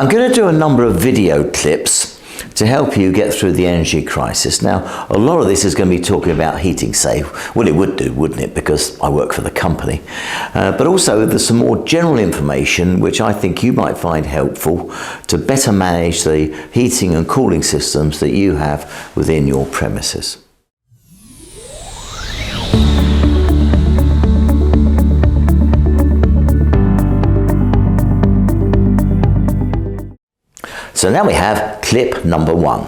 I'm going to do a number of video clips to help you get through the energy crisis. Now, a lot of this is going to be talking about HeatingSave. Well, it would do, wouldn't it? Because I work for the company. But also, there's some more general information which I think you might find helpful to better manage the heating and cooling systems that you have within your premises. So now we have clip number 1.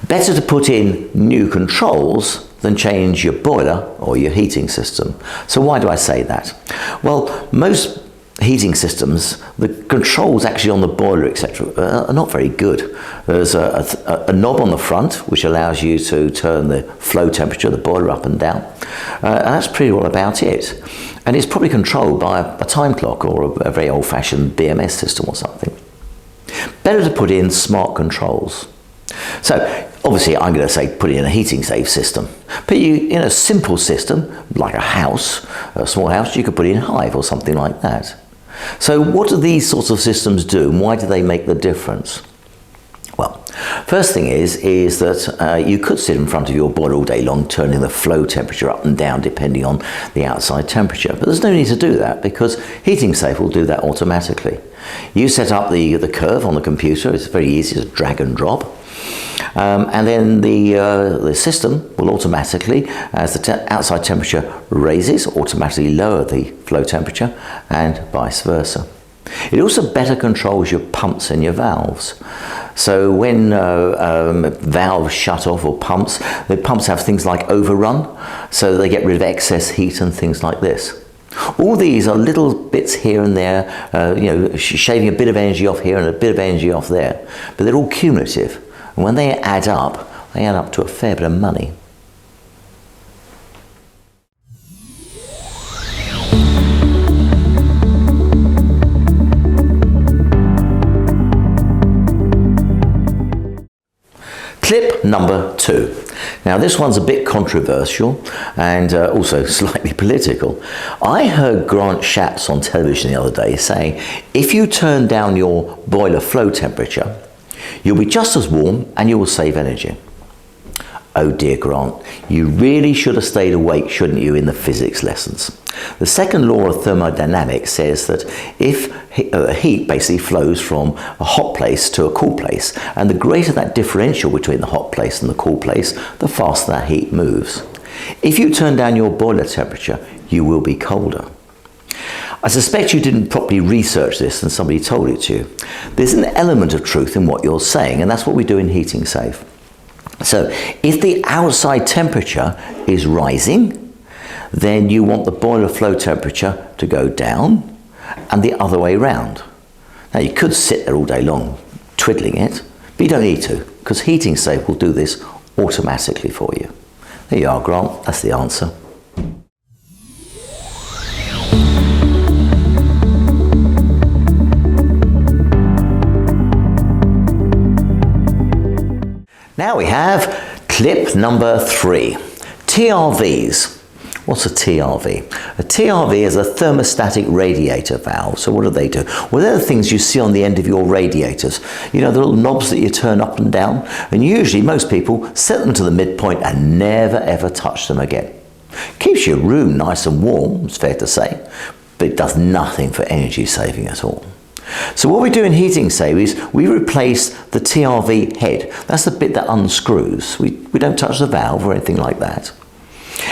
Better to put in new controls than change your boiler or your heating system. So why do I say that? Well, most heating systems, the controls actually on the boiler, etc., are not very good. There's a knob on the front which allows you to turn the flow temperature of the boiler up and down. And that's pretty well about it. And it's probably controlled by a time clock or a very old-fashioned BMS system or something. Better to put in smart controls. So obviously I'm going to say put in a HeatingSave system. But in a simple system, like a house, a small house, you could put in Hive or something like that. So what do these sorts of systems do and why do they make the difference? Well, first thing is that you could sit in front of your boiler all day long turning the flow temperature up and down depending on the outside temperature. But there's no need to do that because HeatingSave will do that automatically. You set up the curve on the computer, it's very easy to drag and drop. And then the system will automatically, as the outside temperature raises, automatically lower the flow temperature and vice versa. It also better controls your pumps and your valves. So when valves shut off or pumps, the pumps have things like overrun, so they get rid of excess heat and things like this. All these are little bits here and there, shaving a bit of energy off here and a bit of energy off there, but they're all cumulative. And when they add up to a fair bit of money. Clip number 2. Now this one's a bit controversial and also slightly political. I heard Grant Shapps on television the other day saying, if you turn down your boiler flow temperature, you'll be just as warm and you will save energy. Oh dear Grant, you really should have stayed awake, shouldn't you, in the physics lessons. The second law of thermodynamics says that if heat basically flows from a hot place to a cool place, and the greater that differential between the hot place and the cool place, the faster that heat moves. If you turn down your boiler temperature, you will be colder. I suspect you didn't properly research this and somebody told it to you. There's an element of truth in what you're saying, and that's what we do in HeatingSave. So if the outside temperature is rising, then you want the boiler flow temperature to go down and the other way round. Now you could sit there all day long twiddling it, but you don't need to because HeatingSave will do this automatically for you. There you are, Grant, that's the answer. Now we have clip number 3, TRVs. What's a TRV? A TRV is a thermostatic radiator valve. So what do? Well, they're the things you see on the end of your radiators. You know, the little knobs that you turn up and down. And usually most people set them to the midpoint and never ever touch them again. Keeps your room nice and warm, it's fair to say, but it does nothing for energy saving at all. So what we do in HeatingSave is we replace the TRV head. That's the bit that unscrews. We don't touch the valve or anything like that.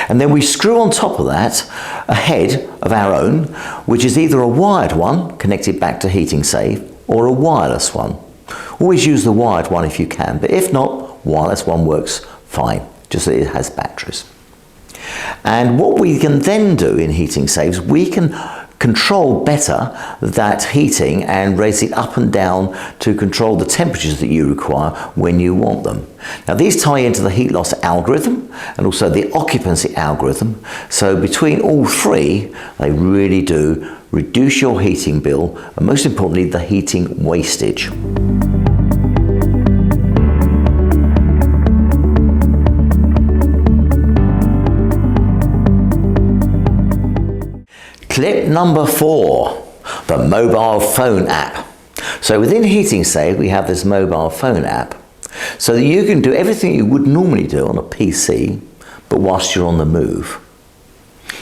And then we screw on top of that a head of our own, which is either a wired one connected back to HeatingSave or a wireless one. Always use the wired one if you can, but if not, wireless one works fine, just that it has batteries. And what we can then do in HeatingSave is we can control better that heating and raise it up and down to control the temperatures that you require when you want them. Now these tie into the heat loss algorithm and also the occupancy algorithm. So between all three, they really do reduce your heating bill and most importantly the heating wastage. Clip number 4, the mobile phone app. So within HeatingSave, we have this mobile phone app, so that you can do everything you would normally do on a PC, but whilst you're on the move.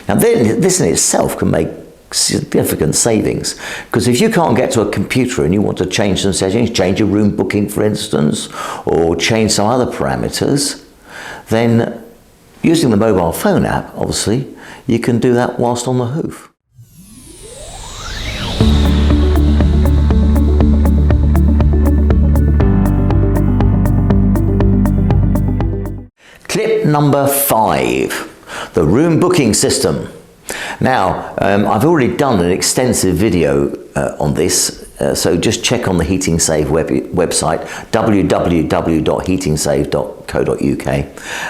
Now this in itself can make significant savings, because if you can't get to a computer and you want to change some settings, change your room booking for instance, or change some other parameters, then using the mobile phone app, obviously, you can do that whilst on the hoof. Clip number 5, the room booking system. Now, I've already done an extensive video on this, so just check on the HeatingSave website, www.heatingsave.co.uk,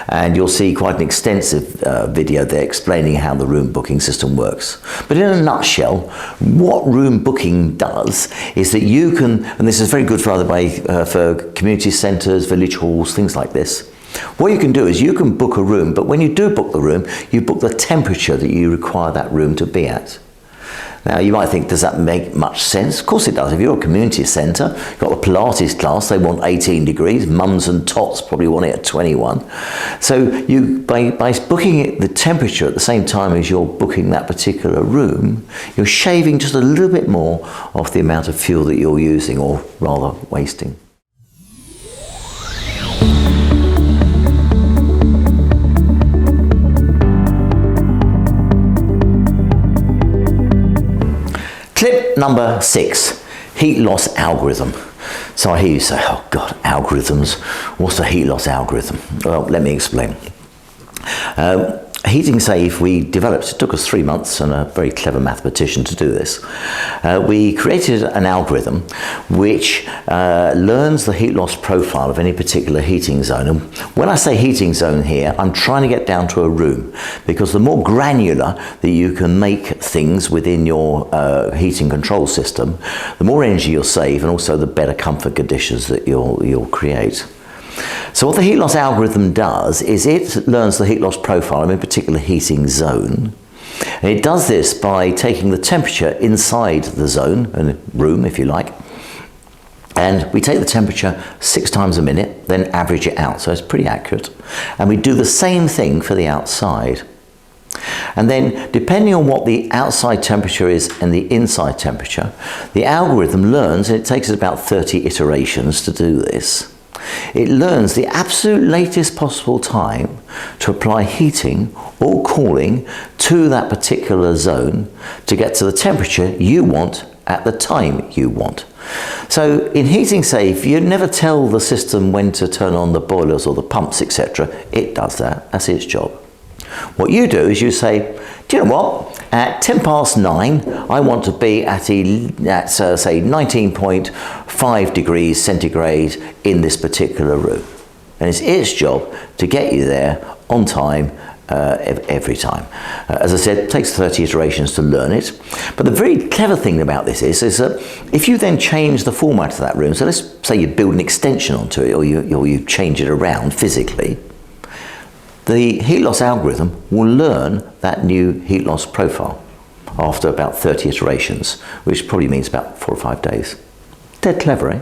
and you'll see quite an extensive video there explaining how the room booking system works. But in a nutshell, what room booking does is that you can, and this is very good for community centres, village halls, things like this. What you can do is you can book a room, but when you do book the room, you book the temperature that you require that room to be at. Now you might think, does that make much sense? Of course it does. If you're a community centre, you've got a Pilates class, they want 18 degrees, mums and tots probably want it at 21. So you, by booking the temperature at the same time as you're booking that particular room, you're shaving just a little bit more off the amount of fuel that you're using, or rather wasting. Clip number 6, heat loss algorithm. So I hear you say, oh God, algorithms, what's the heat loss algorithm? Well, let me explain. HeatingSave, we developed, it took us 3 months and a very clever mathematician to do this. We created an algorithm which learns the heat loss profile of any particular heating zone. And when I say heating zone here, I'm trying to get down to a room, because the more granular that you can make things within your heating control system, the more energy you'll save, and also the better comfort conditions that you'll create. So what the heat loss algorithm does is it learns the heat loss profile of a particular heating zone. And it does this by taking the temperature inside the zone, and room if you like, and we take the temperature 6 times a minute, then average it out, so it's pretty accurate. And we do the same thing for the outside. And then, depending on what the outside temperature is and the inside temperature, the algorithm learns, and it takes us about 30 iterations to do this. It learns the absolute latest possible time to apply heating or cooling to that particular zone to get to the temperature you want at the time you want. So in HeatingSave, you never tell the system when to turn on the boilers or the pumps, etc. It does that. That's its job. What you do is you say, do you know what? At 9:10, I want to be at say 19.5 degrees centigrade in this particular room. And it's its job to get you there on time every time. As I said, it takes 30 iterations to learn it. But the very clever thing about this is that if you then change the format of that room, so let's say you build an extension onto it, or you change it around physically, the heat loss algorithm will learn that new heat loss profile after about 30 iterations, which probably means about 4 or 5 days. Dead clever, eh?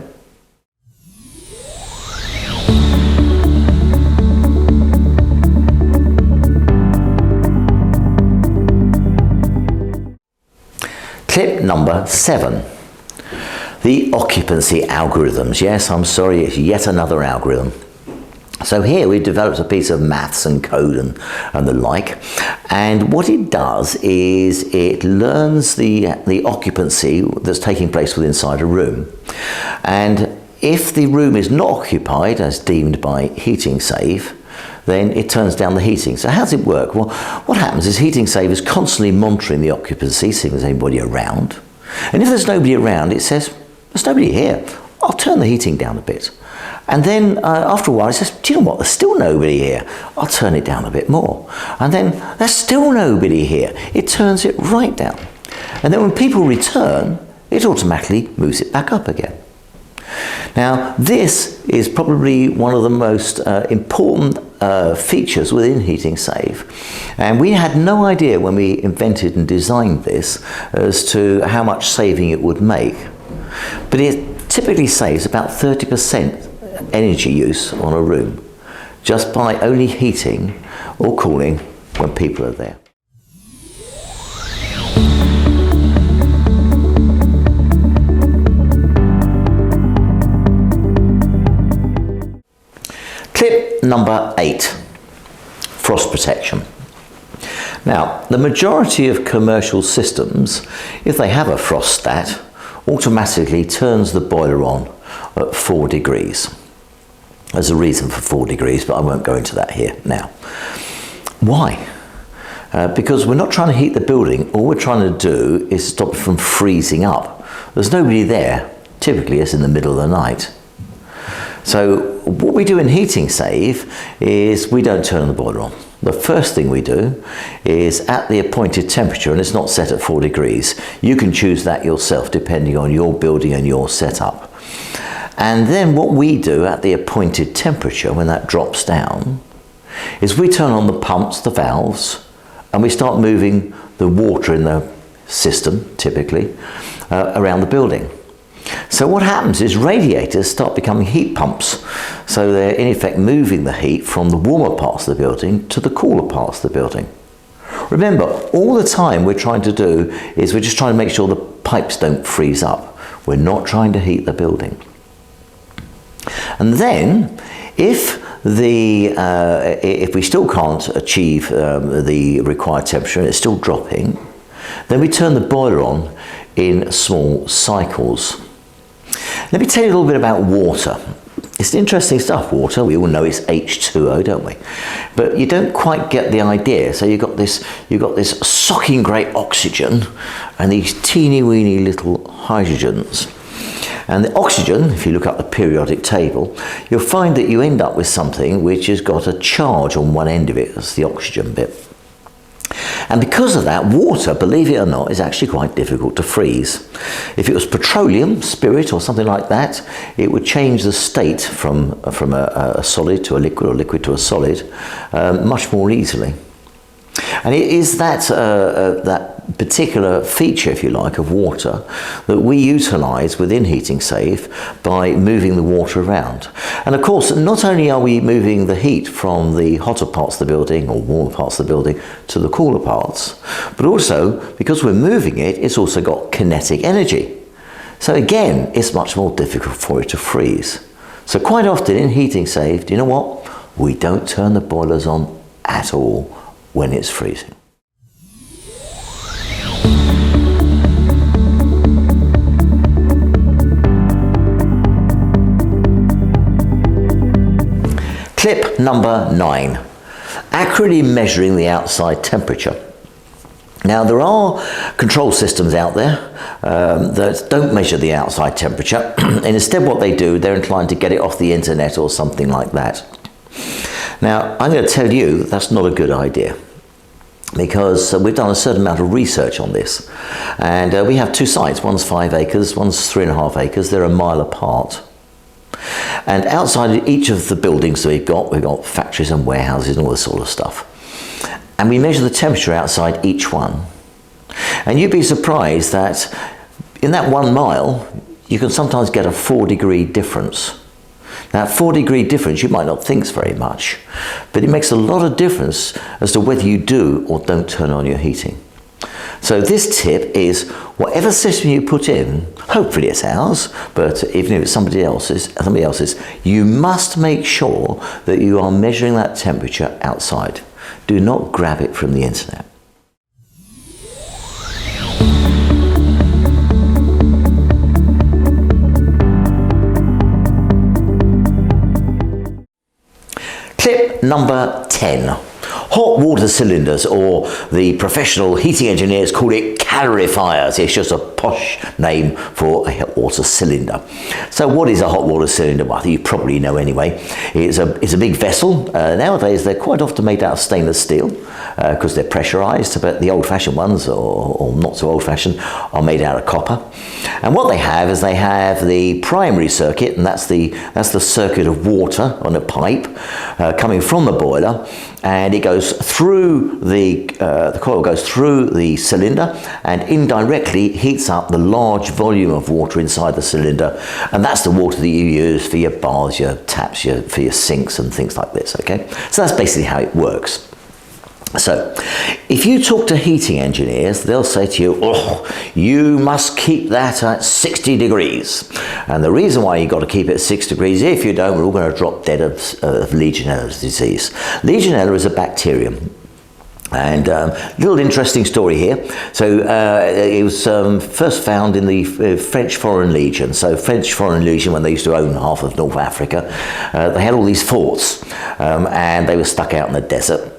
Clip number 7. The occupancy algorithms. Yes, I'm sorry, it's yet another algorithm. So here we've developed a piece of maths and code and the like, and what it does is it learns the occupancy that's taking place within inside a room. And if the room is not occupied as deemed by HeatingSave, then it turns down the heating. So how does it work? Well, what happens is HeatingSave is constantly monitoring the occupancy, seeing if there's anybody around. And if there's nobody around, it says, there's nobody here. I'll turn the heating down a bit. And then after a while it says, do you know what, there's still nobody here. I'll turn it down a bit more. And then there's still nobody here. It turns it right down. And then when people return, it automatically moves it back up again. Now, this is probably one of the most important features within HeatingSave, and we had no idea when we invented and designed this as to how much saving it would make. But it typically saves about 30% energy use on a room just by only heating or cooling when people are there. Tip number 8, frost protection. Now, the majority of commercial systems, if they have a frost stat, automatically turns the boiler on at 4 degrees. There's a reason for 4 degrees, but I won't go into that here now. Why? Because we're not trying to heat the building. All we're trying to do is stop it from freezing up. There's nobody there. Typically, it's in the middle of the night. So what we do in HeatingSave is we don't turn the boiler on. The first thing we do is at the appointed temperature, and it's not set at 4 degrees. You can choose that yourself depending on your building and your setup. And then what we do at the appointed temperature when that drops down is we turn on the pumps, the valves, and we start moving the water in the system, typically, around the building. So what happens is radiators start becoming heat pumps. So they're in effect moving the heat from the warmer parts of the building to the cooler parts of the building. Remember, all the time we're trying to do is we're just trying to make sure the pipes don't freeze up. We're not trying to heat the building. And then if we still can't achieve the required temperature and it's still dropping, then we turn the boiler on in small cycles. Let me tell you a little bit about water. It's interesting stuff, water. We all know it's H2O, don't we? But you don't quite get the idea. So you've got this socking great oxygen and these teeny weeny little hydrogens. And the oxygen, if you look up the periodic table, you'll find that you end up with something which has got a charge on one end of it. That's the oxygen bit. And because of that, water, believe it or not, is actually quite difficult to freeze. If it was petroleum, spirit or something like that, it would change the state from a solid to a liquid or liquid to a solid much more easily. And it is that particular feature, if you like, of water that we utilise within HeatingSave by moving the water around. And of course, not only are we moving the heat from the hotter parts of the building or warmer parts of the building to the cooler parts, but also because we're moving it, it's also got kinetic energy. So again, it's much more difficult for it to freeze. So quite often in HeatingSave, do you know what? We don't turn the boilers on at all when it's freezing. Tip number 9, accurately measuring the outside temperature. Now there are control systems out there that don't measure the outside temperature, and instead what they do, they're inclined to get it off the internet or something like that. Now I'm going to tell you that's not a good idea, because we've done a certain amount of research on this, and we have 2 sites. One's 5 acres, one's 3.5 acres. They're a mile apart. And outside each of the buildings that we've got factories and warehouses and all this sort of stuff. And we measure the temperature outside each one. And you'd be surprised that in that 1 mile, you can sometimes get a 4-degree difference. Now, 4-degree difference you might not think is very much, but it makes a lot of difference as to whether you do or don't turn on your heating. So this tip is whatever system you put in, hopefully it's ours, but even if it's somebody else's, you must make sure that you are measuring that temperature outside. Do not grab it from the internet. Tip number 10. Hot water cylinders, or the professional heating engineers call it calorifiers. It's just a posh name for a hot water cylinder. So what is a hot water cylinder? Well, I think you probably know anyway. It's a big vessel. Nowadays they're quite often made out of stainless steel because they're pressurized, but the old-fashioned ones, or not so old-fashioned, are made out of copper. And what they have is they have the primary circuit, and that's the circuit of water on a pipe coming from the boiler, and it goes through the coil goes through the cylinder and indirectly heats up the large volume of water inside the cylinder, and that's the water that you use for your baths, your taps, for your sinks and things like this. Okay, so that's basically how it works. So, if you talk to heating engineers, they'll say to you, oh, you must keep that at 60 degrees. And the reason why you've got to keep it at 6 degrees, if you don't, we're all going to drop dead of Legionella disease. Legionella is a bacterium. And little interesting story here. So it was first found in the French Foreign Legion. So French Foreign Legion, when they used to own half of North Africa, they had all these forts, and they were stuck out in the desert.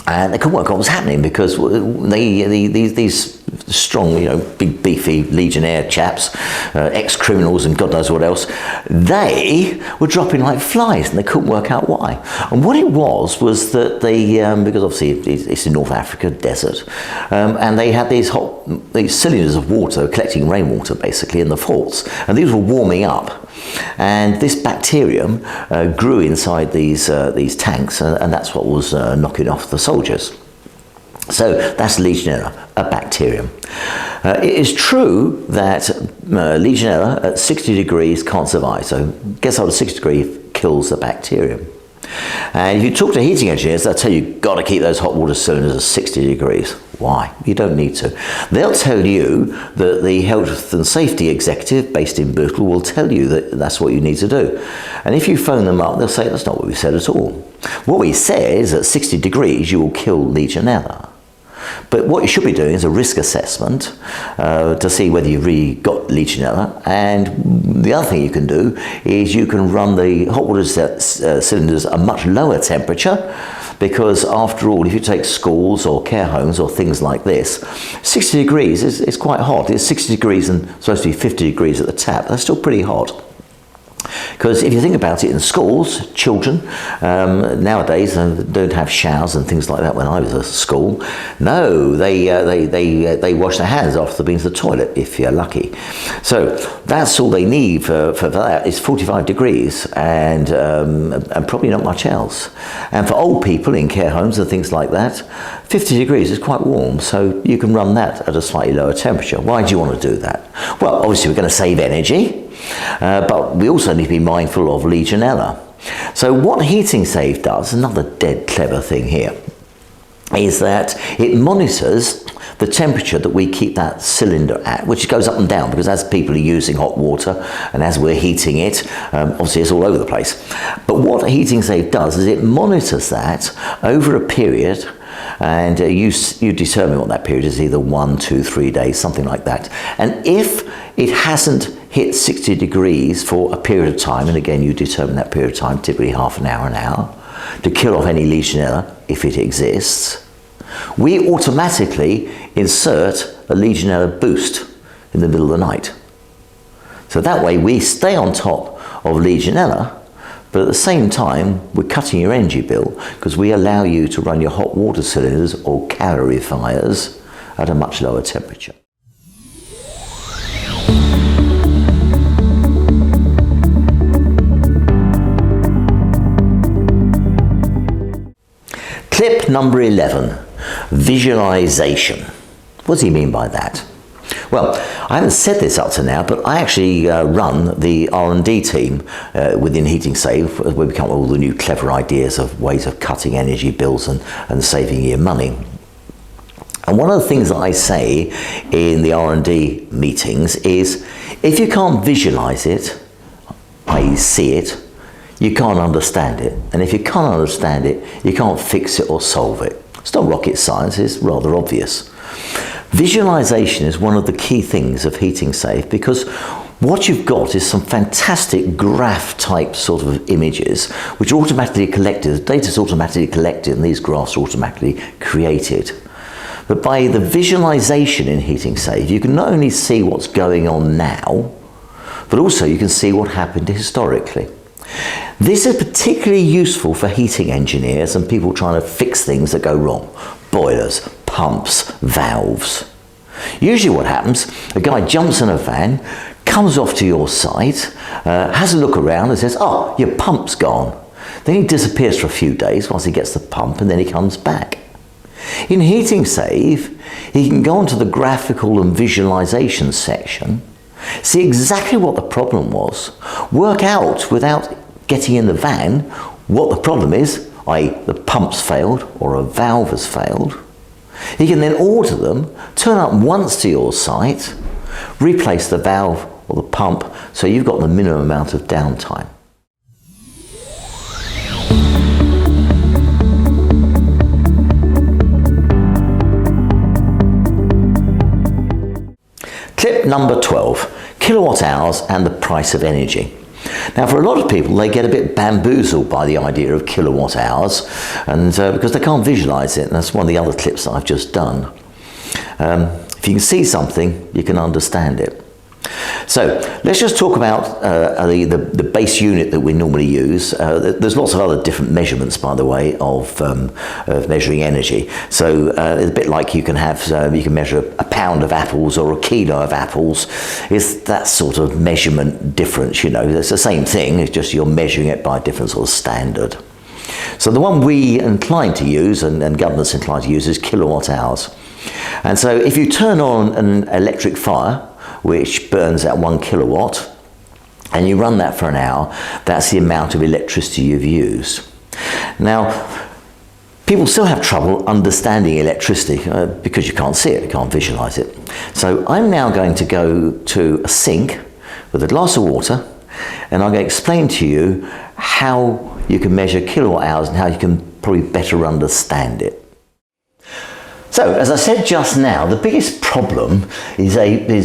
And they couldn't work out what was happening because these strong, big beefy legionnaire chaps, ex-criminals and God knows what else, they were dropping like flies and they couldn't work out why. And what it was that they, because obviously it's in North Africa, desert, and they had these cylinders of water collecting rainwater basically in the forts, and these were warming up. And this bacterium grew inside these tanks, and that's what was knocking off the soldiers. So that's Legionella, a bacterium. It is true that Legionella at 60 degrees can't survive. So gets up to 60 degrees, kills the bacterium. And if you talk to heating engineers, they'll tell you you've got to keep those hot water cylinders at 60 degrees. Why? You don't need to. They'll tell you that the health and safety executive based in Bootle will tell you that that's what you need to do. And if you phone them up, they'll say that's not what we said at all. What we said is at 60 degrees you will kill Legionella. But what you should be doing is a risk assessment to see whether you've really got Legionella. And the other thing you can do is you can run the hot water cylinders at a much lower temperature, because after all, if you take schools or care homes or things like this, 60 degrees is quite hot. It's 60 degrees and supposed to be 50 degrees at the tap. That's still pretty hot. Because if you think about it, in schools, children nowadays don't have showers and things like that. When I was at school, no, they wash their hands after they've been to the toilet, if you're lucky. So that's all they need for that is 45 degrees and probably not much else. And for old people in care homes and things like that, 50 degrees is quite warm, so you can run that at a slightly lower temperature. Why do you want to do that? Well, obviously we're going to save energy. But we also need to be mindful of Legionella. So what HeatingSave does, another dead clever thing here, is that it monitors the temperature that we keep that cylinder at, which goes up and down because as people are using hot water and as we're heating it, obviously it's all over the place. But what HeatingSave does is it monitors that over a period, and you determine what that period is, either 1, 2, 3 days, something like that. And if it hasn't hit 60 degrees for a period of time, and again you determine that period of time, typically half an hour, to kill off any Legionella if it exists, we automatically insert a Legionella boost in the middle of the night. So that way we stay on top of Legionella, but at the same time we're cutting your energy bill because we allow you to run your hot water cylinders or calorifiers at a much lower temperature. Clip number 11, visualization. What does he mean by that? Well, I haven't said this up to now, but I actually run the R&D team within HeatingSave, where we come up with all the new clever ideas of ways of cutting energy bills and saving you money. And one of the things that I say in the R&D meetings is, if you can't visualize it, i.e. see it, you can't understand it. And if you can't understand it, you can't fix it or solve it. It's not rocket science, it's rather obvious. Visualization is one of the key things of HeatingSave because what you've got is some fantastic graph type sort of images which are automatically collected. The data is automatically collected and these graphs are automatically created. But by the visualization in HeatingSave, you can not only see what's going on now, but also you can see what happened historically. This is particularly useful for heating engineers and people trying to fix things that go wrong. Boilers, pumps, valves. Usually what happens, a guy jumps in a van, comes off to your site, has a look around and says, oh, your pump's gone. Then he disappears for a few days whilst he gets the pump and then he comes back. In HeatingSave, he can go onto the graphical and visualization section, see exactly what the problem was, work out without getting in the van what the problem is, i.e. the pump's failed or a valve has failed. He can then order them, turn up once to your site, replace the valve or the pump so you've got the minimum amount of downtime. Tip number 12, kilowatt hours and the price of energy. Now for a lot of people they get a bit bamboozled by the idea of kilowatt hours and because they can't visualize it, and that's one of the other clips that I've just done. If you can see something, you can understand it. So let's just talk about the base unit that we normally use. There's lots of other different measurements, by the way, of measuring energy. So it's a bit like you can have, you can measure a pound of apples or a kilo of apples. It's that sort of measurement difference, you know. It's the same thing, it's just you're measuring it by a different sort of standard. So the one we inclined to use, and governments inclined to use, is kilowatt hours. And so if you turn on an electric fire, which burns at 1 kilowatt, and you run that for an hour, that's the amount of electricity you've used. Now, people still have trouble understanding electricity because you can't see it, you can't visualize it. So I'm now going to go to a sink with a glass of water, and I'm going to explain to you how you can measure kilowatt hours and how you can probably better understand it. So, as I said just now, the biggest problem is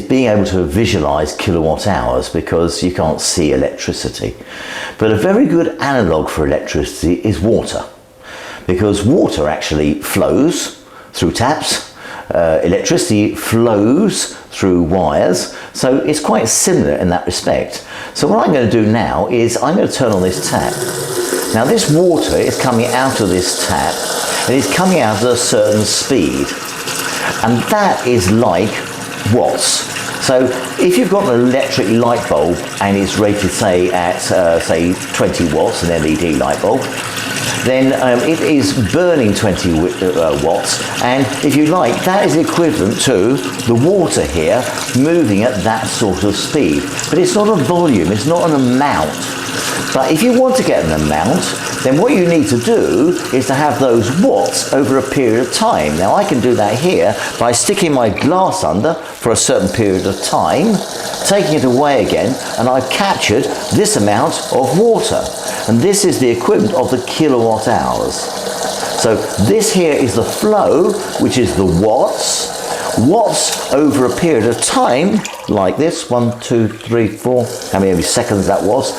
being able to visualize kilowatt hours because you can't see electricity. But a very good analog for electricity is water, because water actually flows through taps, electricity flows through wires, so it's quite similar in that respect. So what I'm going to do now is I'm going to turn on this tap. Now this water is coming out of this tap and it's coming out at a certain speed, and that is like watts. So if you've got an electric light bulb and it's rated say at say 20 watts, an LED light bulb, then it is burning 20 watts, and if you like, that is equivalent to the water here moving at that sort of speed. But it's not a volume, it's not an amount. But if you want to get an amount, then what you need to do is to have those watts over a period of time. Now I can do that here by sticking my glass under for a certain period of time, taking it away again, and I've captured this amount of water. And this is the equivalent of the kilowatt hours. So this here is the flow, which is the watts. Watts over a period of time, like this, 1, 2, 3, 4, how many seconds that was.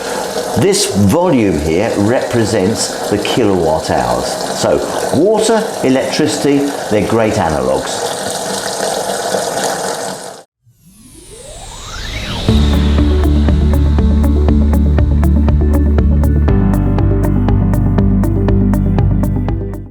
This volume here represents the kilowatt hours. So water, electricity, they're great analogues.